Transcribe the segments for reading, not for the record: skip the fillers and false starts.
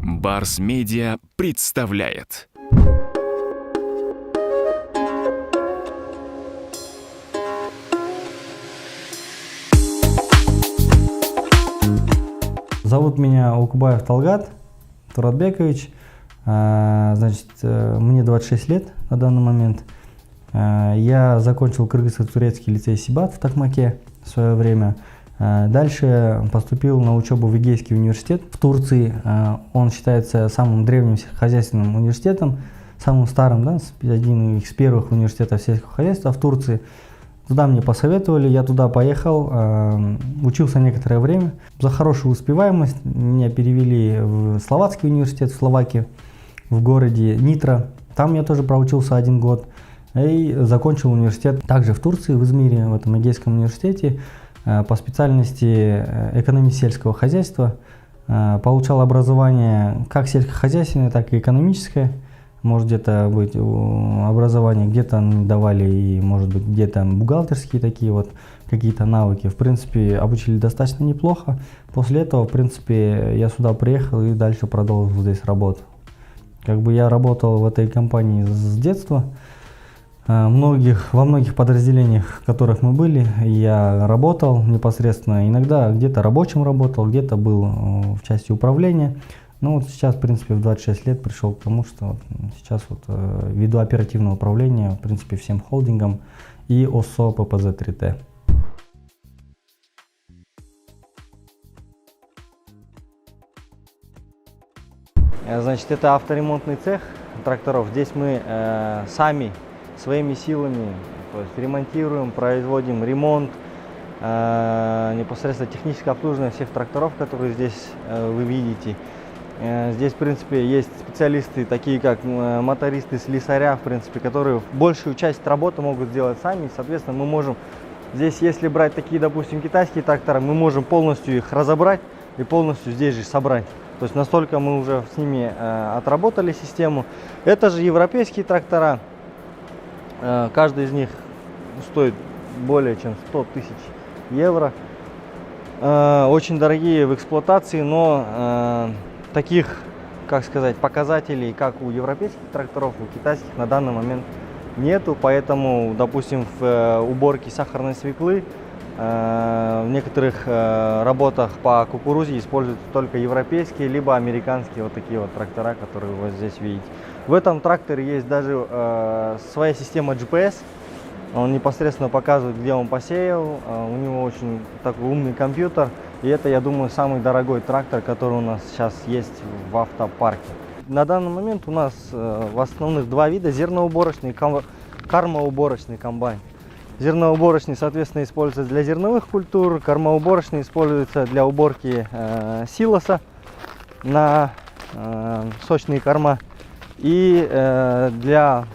Барс Медиа представляет. Зовут меня Укубаев Талгат Туратбекович. Значит, мне 26 лет на данный момент. Я закончил кыргызско-турецкий лицей Сибат в Токмаке в свое время. Дальше поступил на учебу в Эгейский университет в Турции. Он считается самым древним сельскохозяйственным университетом, самым старым, да, один из первых университетов сельского хозяйства в Турции. Туда мне посоветовали, я туда поехал, учился некоторое время. За хорошую успеваемость меня перевели в Словацкий университет в Словакии, в городе Нитра. Там я тоже проучился 1 год и закончил университет также в Турции, в Измире, в этом Эгейском университете по специальности экономист сельского хозяйства. Получал образование как сельскохозяйственное, так и экономическое. Может где-то быть образование, где-то давали и, может быть, где-то бухгалтерские такие вот какие-то навыки. В принципе, обучили достаточно неплохо. После этого, в принципе, я сюда приехал и дальше продолжил здесь работу. Как бы я работал в этой компании с детства. Во многих подразделениях, в которых мы были, я работал непосредственно. Иногда где-то рабочим работал, где-то был в части управления. Ну вот сейчас, в принципе, в 26 лет пришел к тому, что сейчас веду оперативное управление, в принципе, всем холдингом и ОСО ППЗ-3Т. Значит, это авторемонтный цех тракторов. Здесь мы сами, своими силами, то есть ремонтируем, производим ремонт, непосредственно техническое обслуживание всех тракторов, которые здесь вы видите. Здесь, в принципе, есть специалисты, такие как мотористы, слесаря, в принципе, которые большую часть работы могут сделать сами. Соответственно, мы можем здесь, если брать такие, допустим, китайские тракторы, мы можем полностью их разобрать и полностью здесь же собрать. То есть настолько мы уже с ними отработали систему. Это же европейские трактора. Каждый из них стоит более чем 100 000 евро. Очень дорогие в эксплуатации, но таких, как сказать, показателей, как у европейских тракторов, у китайских на данный момент нету. Поэтому, допустим, в уборке сахарной свеклы в некоторых работах по кукурузе используются только европейские либо американские вот такие вот трактора, которые вы здесь видите. В этом тракторе есть даже своя система GPS. Он непосредственно показывает, где он посеял. У него очень такой умный компьютер. И это, я думаю, самый дорогой трактор, который у нас сейчас есть в автопарке. На данный момент у нас в основных 2 вида: зерноуборочный и кормоуборочный комбайн. Зерноуборочный, соответственно, используется для зерновых культур, кормоуборочный используется для уборки силоса на сочные корма и для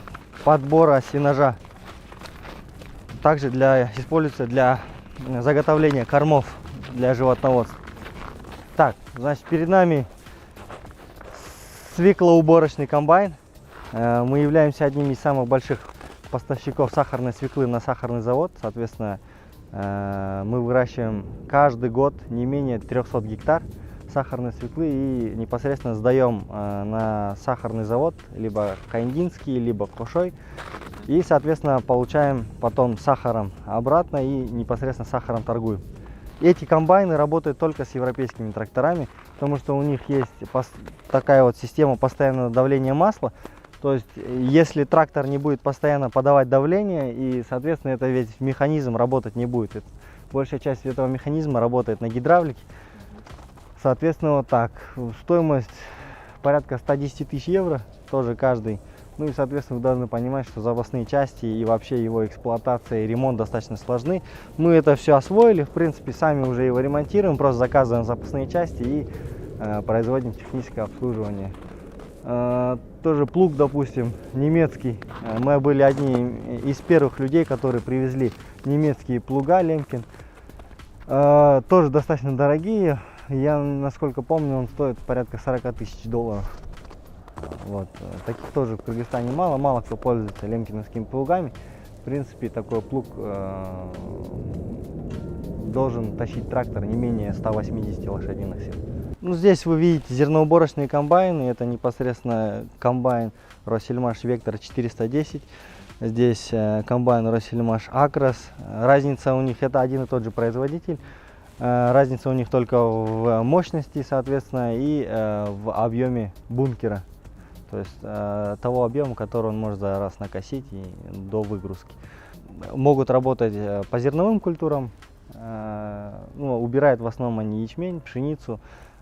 подбора сенажа. Также используется для заготовления кормов для животноводства. Так, значит, перед нами свеклоуборочный комбайн. Мы являемся одним из самых больших поставщиков сахарной свеклы на сахарный завод. Соответственно, мы выращиваем каждый год не менее 300 гектар сахарной свеклы и непосредственно сдаем на сахарный завод, либо Кайндинский, либо Кошой. И, соответственно, получаем потом сахаром обратно и непосредственно сахаром торгуем. Эти комбайны работают только с европейскими тракторами, потому что у них есть такая вот система постоянного давления масла. То есть, если трактор не будет постоянно подавать давление, и, соответственно, это весь механизм работать не будет. Большая часть этого механизма работает на гидравлике. Соответственно, вот так. Стоимость порядка 110 000 евро, тоже каждый. Ну и, соответственно, вы должны понимать, что запасные части и вообще его эксплуатация и ремонт достаточно сложны. Мы это все освоили, в принципе, сами уже его ремонтируем, просто заказываем запасные части и производим техническое обслуживание. Тоже плуг, допустим, немецкий. Мы были одни из первых людей, которые привезли немецкие плуга Лемкин. Тоже достаточно дорогие. Я, насколько помню, он стоит порядка 40 000 долларов. Вот. Таких тоже в Кыргызстане мало кто пользуется лемкиновскими плугами. В принципе, такой плуг должен тащить трактор не менее 180 лошадиных сил. Ну, здесь вы видите зерноуборочные комбайны. Это непосредственно комбайн Россельмаш Вектор 410. Здесь комбайн Россельмаш Акрос. Разница у них, это один и тот же производитель. Разница у них только в мощности, соответственно, и в объеме бункера. То есть того объема, который он может за раз накосить и до выгрузки. Могут работать по зерновым культурам. Ну, убирают в основном они ячмень, пшеницу,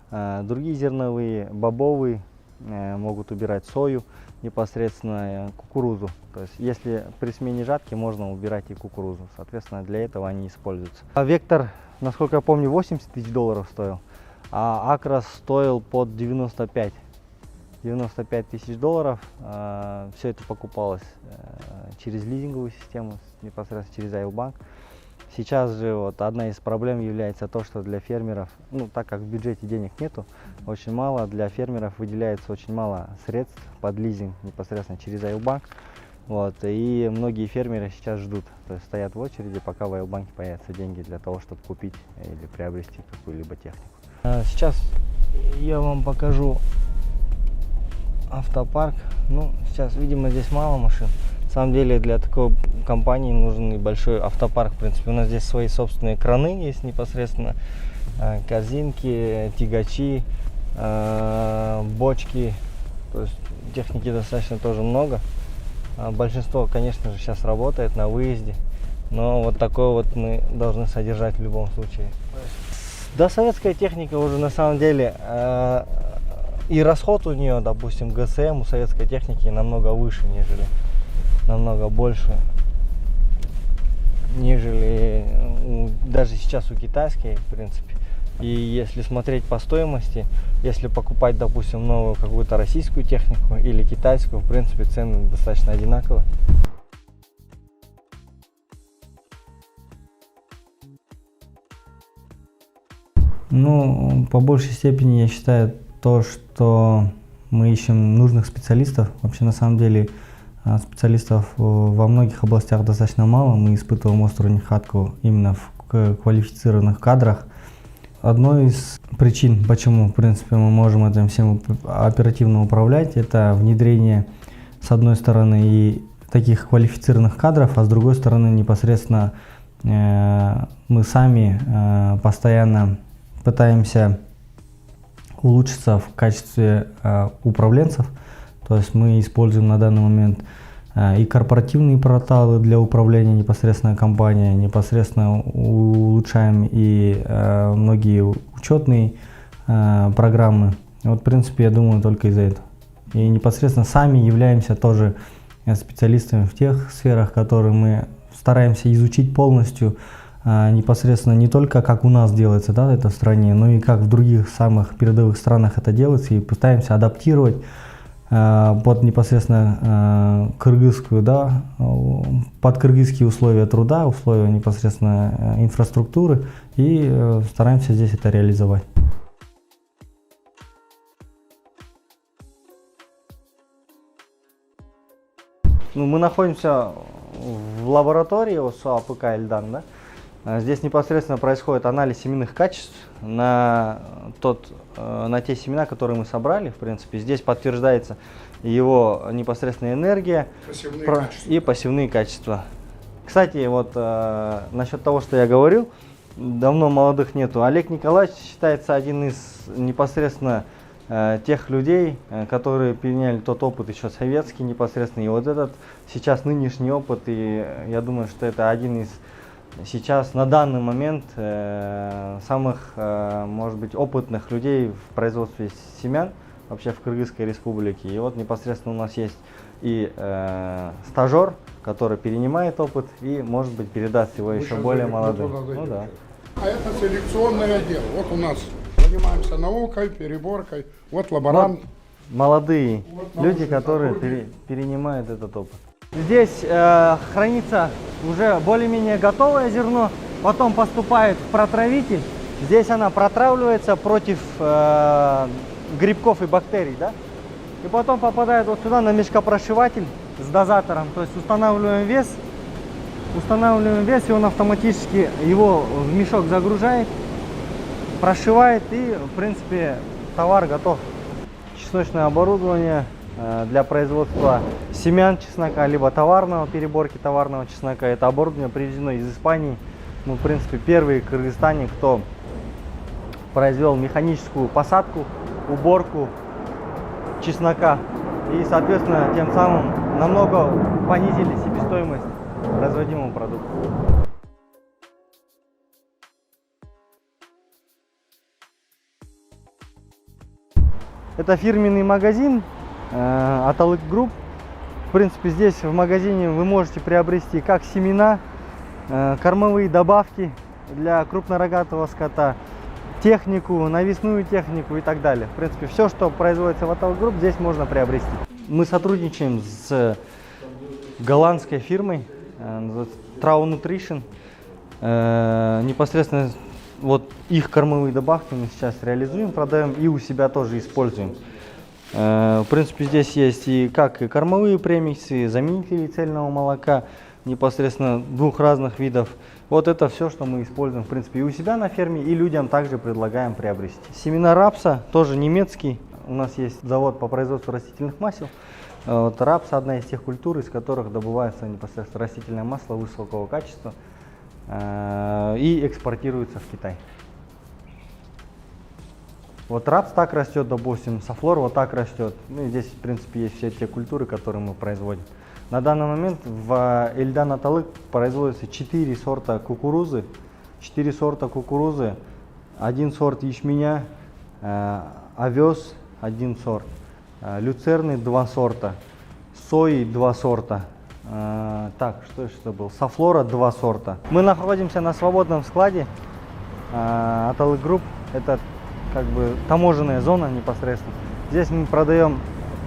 другие зерновые, бобовые, могут убирать сою, непосредственно кукурузу. То есть если при смене жатки можно убирать и кукурузу. Соответственно, для этого они используются. Вектор, насколько я помню, 80 тысяч долларов стоил, а Акрос стоил под 95 тысяч долларов. Все это покупалось через лизинговую систему, непосредственно через Айлбанк. Сейчас же вот одна из проблем является то, что для фермеров, ну так как в бюджете денег нету, очень мало, для фермеров выделяется очень мало средств под лизинг непосредственно через Айлбанк. Вот, и многие фермеры сейчас ждут, то есть стоят в очереди, пока в Айлбанке появятся деньги для того, чтобы купить или приобрести какую-либо технику. Сейчас я вам покажу автопарк. Ну, сейчас, видимо, здесь мало машин. На самом деле для такой компании нужен и большой автопарк. В принципе, у нас здесь свои собственные краны есть непосредственно, корзинки, тягачи, бочки. То есть техники достаточно тоже много. Большинство, конечно же, сейчас работает на выезде, но вот такой вот мы должны содержать в любом случае. Да, советская техника уже на самом деле и расход у нее, допустим, ГСМ у советской техники намного выше, намного больше, нежели даже сейчас у китайской, в принципе. И если смотреть по стоимости, если покупать, допустим, новую какую-то российскую технику или китайскую, в принципе, цены достаточно одинаковые. Ну, по большей степени я считаю то, что мы ищем нужных специалистов. Вообще, на самом деле, специалистов во многих областях достаточно мало. Мы испытываем острую нехватку именно в квалифицированных кадрах. Одной из причин, почему, в принципе, мы можем этим всем оперативно управлять, это внедрение, с одной стороны, и таких квалифицированных кадров, а с другой стороны, непосредственно мы сами постоянно пытаемся улучшиться в качестве управленцев. То есть мы используем на данный момент и корпоративные порталы для управления непосредственно компанией, непосредственно улучшаем и многие учетные программы. Вот, в принципе, я думаю, только из-за этого. И непосредственно сами являемся тоже специалистами в тех сферах, которые мы стараемся изучить полностью, непосредственно не только как у нас делается, да, это в стране, но и как в других самых передовых странах это делается, и пытаемся адаптировать под непосредственно кыргызскую, да, под кыргызские условия труда, условия непосредственно инфраструктуры, и стараемся здесь это реализовать. Ну, мы находимся в лаборатории ОСО АПК «Эльдан», да? Здесь непосредственно происходит анализ семенных качеств на те семена, которые мы собрали, в принципе. Здесь подтверждается его непосредственная энергия и посевные качества. Кстати, вот насчет того, что я говорил, давно молодых нету. Олег Николаевич считается один из непосредственно тех людей, которые переняли тот опыт еще советский непосредственно. И вот этот сейчас нынешний опыт, и я думаю, что это один из сейчас на данный момент самых, может быть, опытных людей в производстве семян вообще в Кыргызской республике. И вот непосредственно у нас есть и стажер, который перенимает опыт и, может быть, передаст его еще более молодым. Ну, да. А это селекционное дело. Вот у нас занимаемся наукой, переборкой. Вот лаборант. Вот молодые люди, которые перенимают этот опыт. Здесь хранится уже более-менее готовое зерно, потом поступает в протравитель. Здесь она протравливается против грибков и бактерий, да? И потом попадает вот сюда на мешкопрошиватель с дозатором. То есть устанавливаем вес, и он автоматически его в мешок загружает, прошивает, и в принципе товар готов. Чесночное оборудование для производства семян чеснока, либо товарного, переборки товарного чеснока. Это оборудование привезено из Испании. Мы, в принципе, первые в Кыргызстане, кто произвел механическую посадку, уборку чеснока. И, соответственно, тем самым намного понизили себестоимость производимого продукта. Это фирменный магазин Atalık Group. В принципе, здесь в магазине вы можете приобрести как семена, кормовые добавки для крупнорогатого скота, технику, навесную технику и так далее. В принципе, все, что производится в Atalık Group, здесь можно приобрести. Мы сотрудничаем с голландской фирмой Trouw Nutrition. Непосредственно вот их кормовые добавки мы сейчас реализуем, продаем и у себя тоже используем. В принципе, здесь есть и кормовые премиксы, заменители цельного молока, непосредственно двух разных видов. Вот это все, что мы используем, в принципе, и у себя на ферме, и людям также предлагаем приобрести. Семена рапса, тоже немецкий. У нас есть завод по производству растительных масел. Вот, рапс – одна из тех культур, из которых добывается непосредственно растительное масло высокого качества и экспортируется в Китай. Вот рапс так растет, допустим, софлор вот так растет. Ну и здесь, в принципе, есть все те культуры, которые мы производим. На данный момент в Эльдан Аталык производится 4 сорта кукурузы. 4 сорта кукурузы, 1 сорт ячменя, овес 1 сорт, люцерны 2 сорта, сои 2 сорта. Так, что еще забыл? Софлора 2 сорта. Мы находимся на свободном складе Atalık Group. Это как бы таможенная зона непосредственно. Здесь мы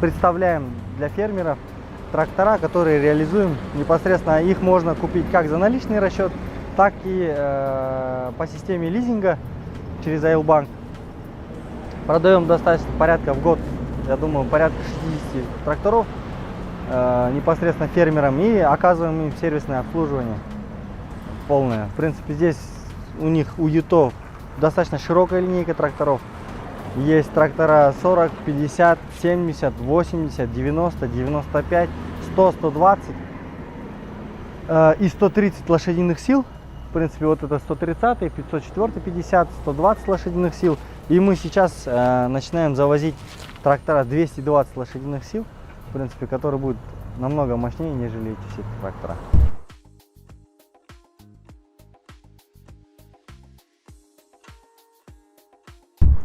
представляем для фермеров трактора, которые реализуем непосредственно. Их можно купить как за наличный расчет, так и по системе лизинга через Айлбанк. Продаем достаточно порядка в год, я думаю, порядка 60 тракторов непосредственно фермерам и оказываем им сервисное обслуживание полное. В принципе, здесь у ютов достаточно широкая линейка тракторов. Есть трактора 40, 50, 70, 80, 90, 95, 100, 120 и 130 лошадиных сил. В принципе, вот это 130, 504, 50, 120 лошадиных сил. И мы сейчас начинаем завозить трактора 220 лошадиных сил, в принципе, которые будут намного мощнее, нежели эти все трактора.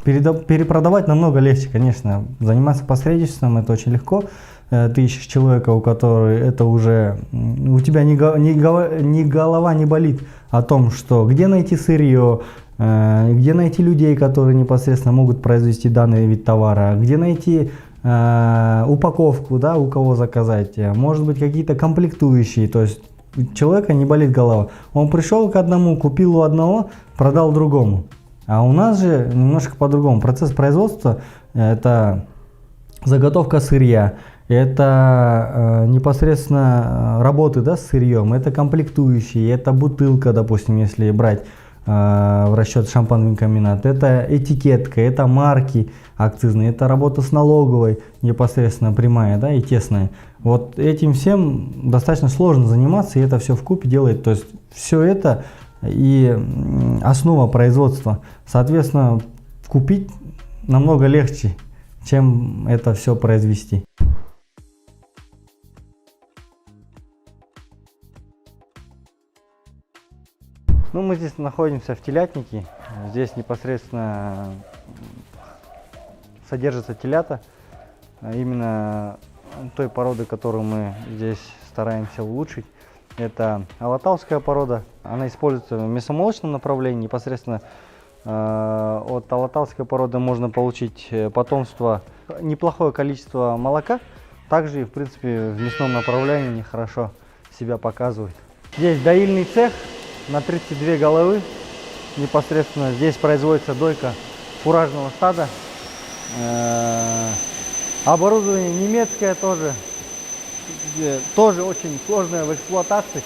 Перепродавать намного легче, конечно. Заниматься посредничеством это очень легко. Ты ищешь человека, у которого это уже... У тебя ни голова не болит о том, что где найти сырье, где найти людей, которые непосредственно могут произвести данный вид товара, где найти упаковку, да, у кого заказать, может быть какие-то комплектующие. То есть у человека не болит голова. Он пришел к одному, купил у одного, продал другому. А у нас же немножко по-другому. Процесс производства – это заготовка сырья, это непосредственно работы, да, с сырьем, это комплектующие, это бутылка, допустим, если брать в расчет шампан-винкомбинат, это этикетка, это марки акцизные, это работа с налоговой, непосредственно прямая, да, и тесная. Вот этим всем достаточно сложно заниматься, и это все вкупе делает. То есть все это и основа производства. Соответственно, купить намного легче, чем это все произвести. Ну, мы здесь находимся в телятнике. Здесь непосредственно содержатся телята, именно той породы, которую мы здесь стараемся улучшить. Это алатауская порода. Она используется в мясомолочном направлении. Непосредственно от алатауской породы можно получить потомство, неплохое количество молока. Также, в принципе, в мясном направлении хорошо себя показывает. Здесь доильный цех на 32 головы. Непосредственно здесь производится дойка фуражного стада. Оборудование немецкое тоже очень сложное в эксплуатации.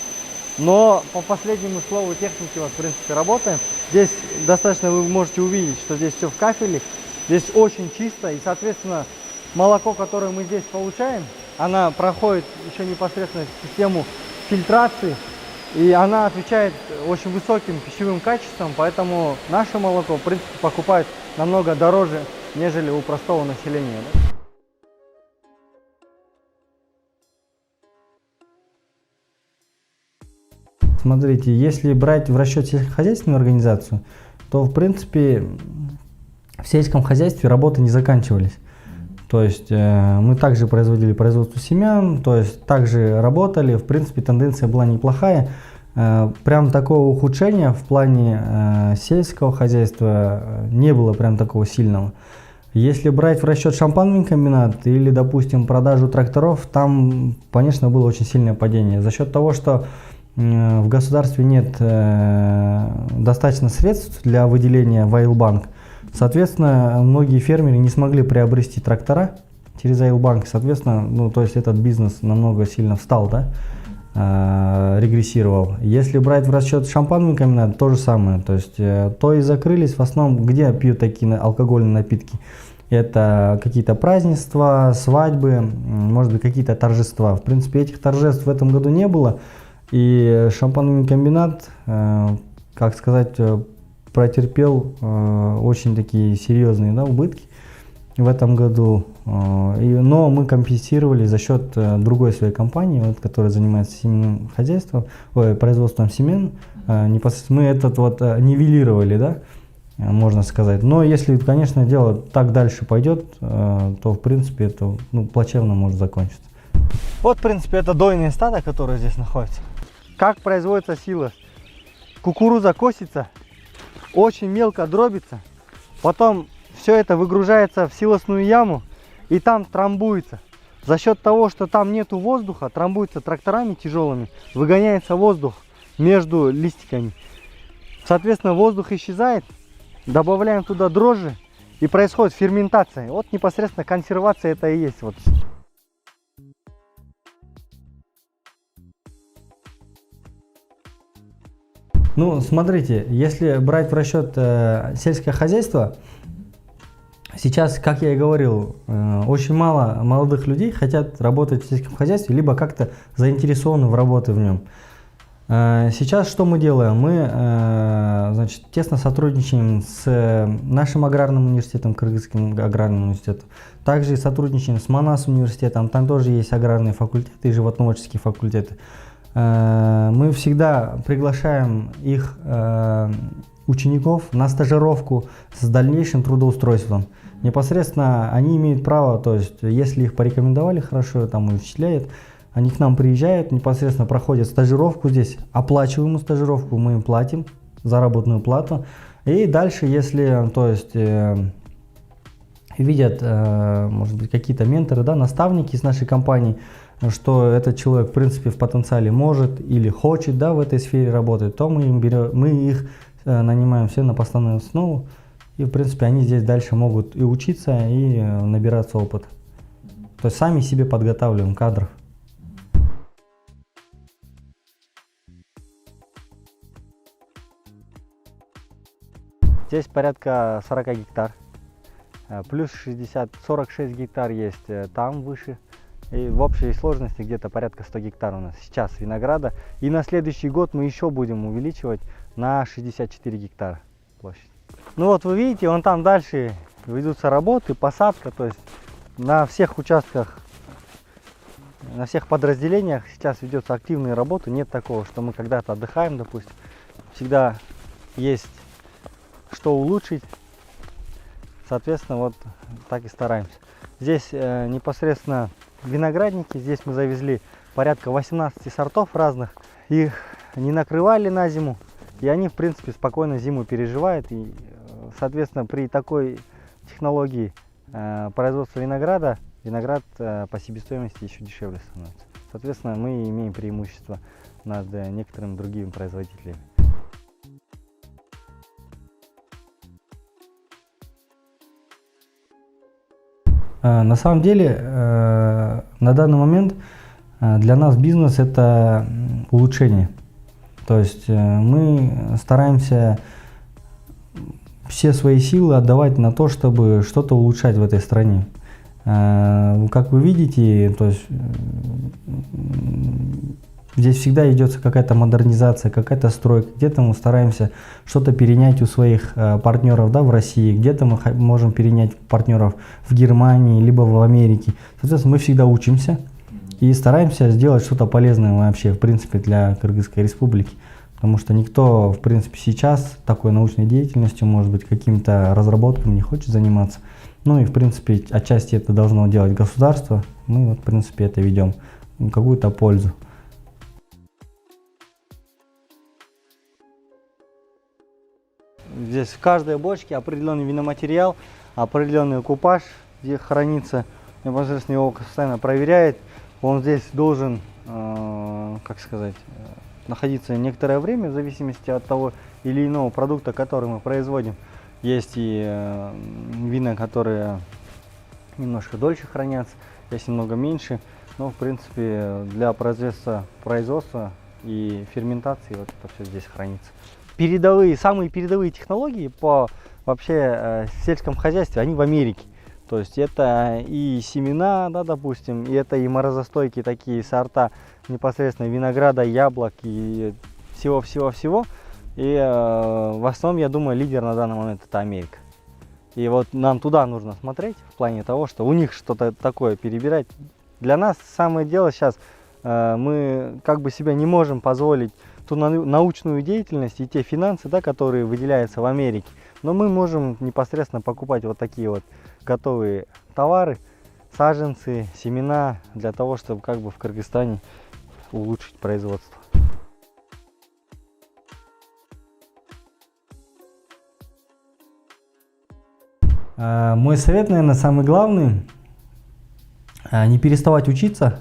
Но по последнему слову техники, вот, в принципе, работаем. Здесь достаточно, вы можете увидеть, что здесь все в кафеле. Здесь очень чисто, и, соответственно, молоко, которое мы здесь получаем, она проходит еще непосредственно систему фильтрации, и она отвечает очень высоким пищевым качеством, поэтому наше молоко, в принципе, покупают намного дороже, нежели у простого населения. Да? Смотрите, если брать в расчет сельскохозяйственную организацию, то, в принципе, в сельском хозяйстве работы не заканчивались. То есть мы также производили производство семян, то есть также работали, в принципе, тенденция была неплохая. Прям такого ухудшения в плане сельского хозяйства не было прям такого сильного. Если брать в расчет шампанный комбинат или, допустим, продажу тракторов, там, конечно, было очень сильное падение. За счет того, что в государстве нет достаточно средств для выделения в Айлбанк, соответственно, многие фермеры не смогли приобрести трактора через Айлбанк, соответственно, ну, то есть этот бизнес намного сильно встал, да, регрессировал. Если брать в расчет шампанный комбинат, то же самое, то есть то и закрылись в основном, где пьют такие алкогольные напитки. Это какие-то празднества, свадьбы, может быть, какие-то торжества. В принципе, этих торжеств в этом году не было. И шампанный комбинат, как сказать, претерпел очень такие серьезные, да, убытки в этом году. Но мы компенсировали за счет другой своей компании, вот, которая занимается семенным хозяйством, производством семян. Мы этот вот нивелировали, да, можно сказать. Но если, конечно, дело так дальше пойдет, то, в принципе, это, ну, плачевно может закончиться. Вот, в принципе, это дойные стада, которые здесь находятся. Как производится силос? Кукуруза косится, очень мелко дробится, потом все это выгружается в силосную яму и там трамбуется. За счет того, что там нету воздуха, трамбуется тракторами тяжелыми, выгоняется воздух между листиками. Соответственно, воздух исчезает, добавляем туда дрожжи и происходит ферментация. Вот непосредственно консервация это и есть. Вот. Ну, смотрите, если брать в расчет сельское хозяйство, сейчас, как я и говорил, очень мало молодых людей хотят работать в сельском хозяйстве, либо как-то заинтересованы в работе в нем. Сейчас что мы делаем? Мы, значит, тесно сотрудничаем с нашим аграрным университетом, Кыргызским аграрным университетом. Также сотрудничаем с Манас университетом, там тоже есть аграрные факультеты и животноводческие факультеты. Мы всегда приглашаем их учеников на стажировку с дальнейшим трудоустройством. Непосредственно они имеют право, то есть если их порекомендовали хорошо, там их впечатляет, они к нам приезжают, непосредственно проходят стажировку здесь, оплачиваемую стажировку, мы им платим заработную плату. И дальше, если, то есть, видят, может быть, какие-то менторы, да, наставники из нашей компании, что этот человек, в принципе, в потенциале может или хочет, да, в этой сфере работать, то мы их нанимаем все на постоянную основу. И, в принципе, они здесь дальше могут и учиться, и набираться опыт. То есть сами себе подготавливаем кадров. Здесь порядка 40 гектар. Плюс 46 гектар есть там выше. И в общей сложности где-то порядка 100 гектар у нас сейчас винограда. И на следующий год мы еще будем увеличивать на 64 гектара площадь. Ну вот вы видите, вон там дальше ведутся работы, посадка. То есть на всех участках, на всех подразделениях сейчас ведется активные работы. Нет такого, что мы когда-то отдыхаем, допустим. Всегда есть что улучшить. Соответственно, вот так и стараемся. Здесь непосредственно виноградники. Здесь мы завезли порядка 18 сортов разных. Их не накрывали на зиму. И они, в принципе, спокойно зиму переживают. И, соответственно, при такой технологии производства винограда, виноград по себестоимости еще дешевле становится. Соответственно, мы имеем преимущество над некоторыми другими производителями. На самом деле, на данный момент для нас бизнес – это улучшение. То есть мы стараемся все свои силы отдавать на то, чтобы что-то улучшать в этой стране. Как вы видите, то есть здесь всегда идет какая-то модернизация, какая-то стройка. Где-то мы стараемся что-то перенять у своих партнеров, да, в России, где-то мы можем перенять партнеров в Германии, либо в Америке. Соответственно, мы всегда учимся и стараемся сделать что-то полезное вообще, в принципе, для Кыргызской республики. Потому что никто, в принципе, сейчас такой научной деятельностью, может быть, какими-то разработками не хочет заниматься. Ну и, в принципе, отчасти это должно делать государство. Мы, вот, в принципе, это ведем какую-то пользу. Здесь в каждой бочке определенный виноматериал, определенный купаж, где хранится. Непосредственно его постоянно проверяет. Он здесь должен, как сказать, находиться некоторое время в зависимости от того или иного продукта, который мы производим. Есть и вина, которые немножко дольше хранятся, есть немного меньше. Но в принципе для производства и ферментации вот это все здесь хранится. Самые передовые технологии по вообще сельском хозяйстве, они в Америке. То есть это и семена, да, допустим, и это и морозостойкие такие сорта непосредственно винограда, яблок и всего-всего-всего. И в основном, я думаю, лидер на данный момент это Америка. И вот нам туда нужно смотреть в плане того, что у них что-то такое перебирать. Для нас самое дело сейчас, мы как бы себе не можем позволить ту научную деятельность и те финансы, да, которые выделяются в Америке. Но мы можем непосредственно покупать вот такие вот готовые товары, саженцы, семена, для того, чтобы как бы в Кыргызстане улучшить производство. Мой совет, наверное, самый главный: не переставать учиться,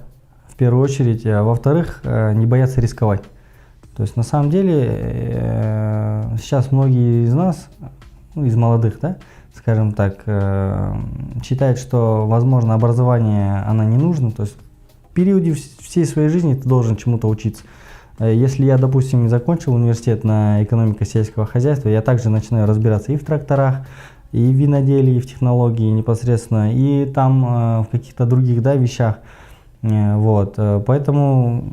в первую очередь, а во-вторых, не бояться рисковать. То есть на самом деле сейчас многие из нас, ну, из молодых, да, скажем так, считают, что, возможно, образование оно не нужно. То есть в периоде всей своей жизни ты должен чему-то учиться. Если я, допустим, закончил университет на экономику сельского хозяйства, я также начинаю разбираться и в тракторах, и в виноделии, и в технологии непосредственно, и там в каких-то других, да, вещах. Вот. Поэтому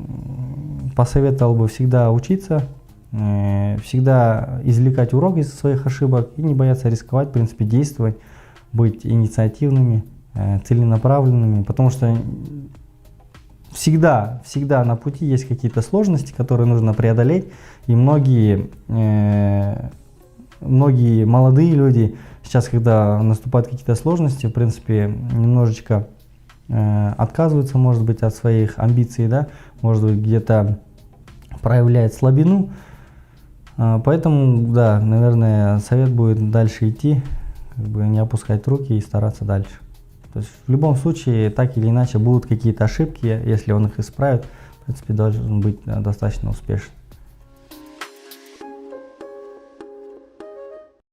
посоветовал бы всегда учиться, всегда извлекать урок из своих ошибок и не бояться рисковать, в принципе, действовать, быть инициативными, целенаправленными, потому что всегда на пути есть какие-то сложности, которые нужно преодолеть, и многие молодые люди сейчас, когда наступают какие-то сложности, в принципе, немножечко отказываются, может быть, от своих амбиций, да, может быть, где-то проявляет слабину. Поэтому, да, наверное, совет будет дальше идти, как бы не опускать руки и стараться дальше. То есть в любом случае, так или иначе, будут какие-то ошибки, если он их исправит, в принципе, должен быть достаточно успешен.